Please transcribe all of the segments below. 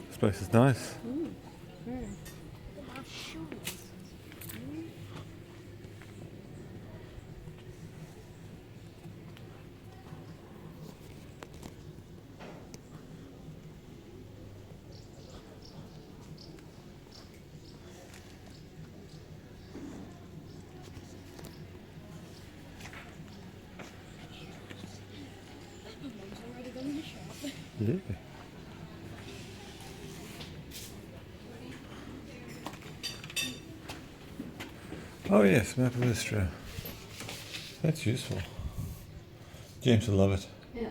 This place is nice. Yeah. Oh yes, map of Istrian. That's useful. James will love it. Yeah.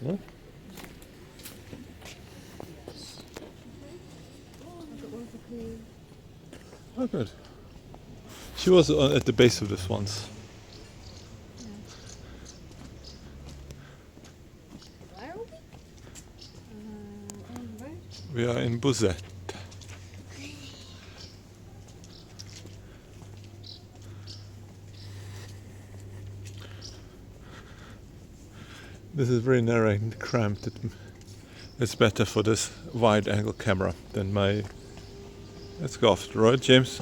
What? Oh good. She was at the base of this once. Where are we? On the road? We are in Buzet. This is very narrow and cramped. It's better for this wide angle camera than my... Let's go off the road, James.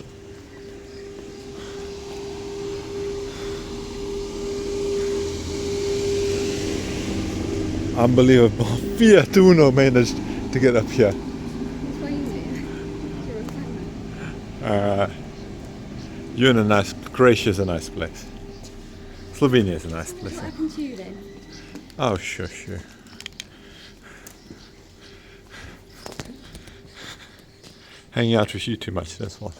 Unbelievable. Fiat Uno managed to get up here. You're in a nice... Croatia is a nice place. Slovenia is a nice place. What happened to you then? Oh, sure. Hanging out with you too much, that's what.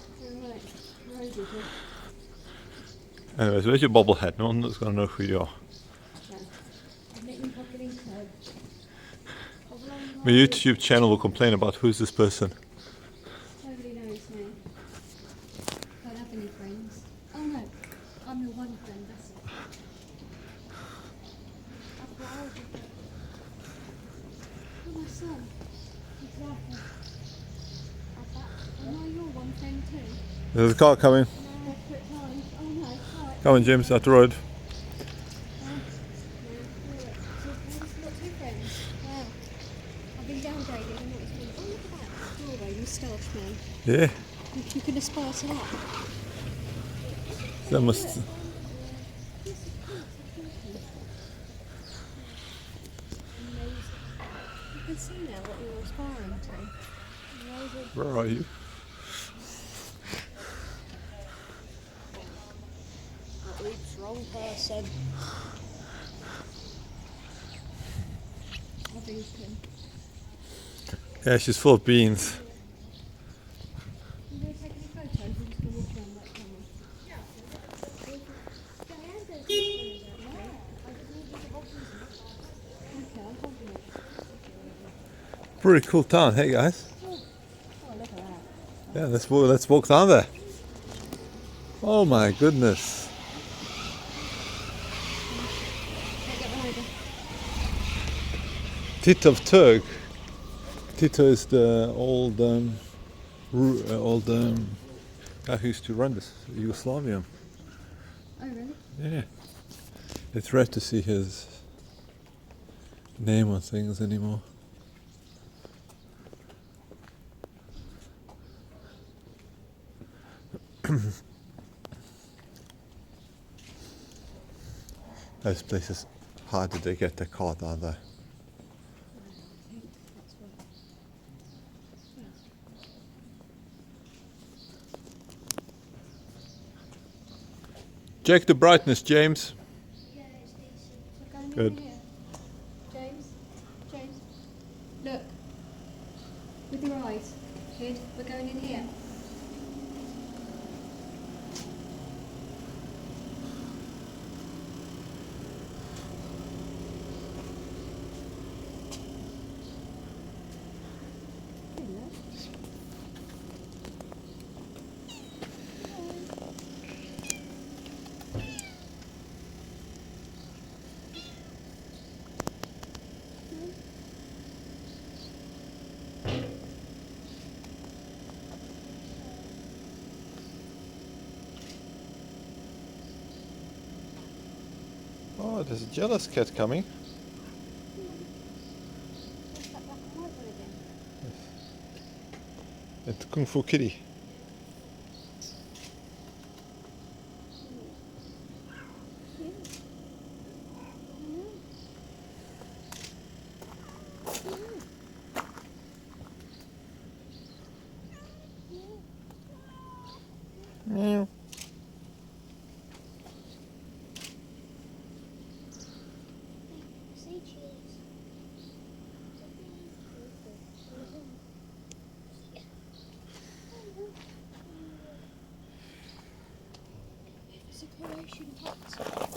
Anyways, where's your bobblehead? No one's going to know who you are. My YouTube channel will complain about who's this person. Nobody knows me. Don't have any friends. Oh no, I'm your one friend, that's it. Oh, my son. Exactly. I know you're one friend too. There's a car coming. Oh no, right. Come on, James, out the road. Yeah. You can aspire to that. That must... You can see now what you're aspiring to. Where are you? Oops, wrong person. Yeah, she's full of beans. Pretty cool town, hey guys. Oh, look at that. Yeah, let's walk down there. Oh my goodness. Tito of Turk. Tito is the old guy who used to run this Yugoslavia. Oh really? Yeah. It's rare to see his name on things anymore. Those places, how did they get their car down there? Check the brightness, James. Yeah, it's decent. Good. James, look. With your eyes. Good. We're going in here. Oh, there's a jealous cat coming. What's that black and white one again? It's Kung Fu Kitty. Meow. Say cheese. It's a Croatian cat.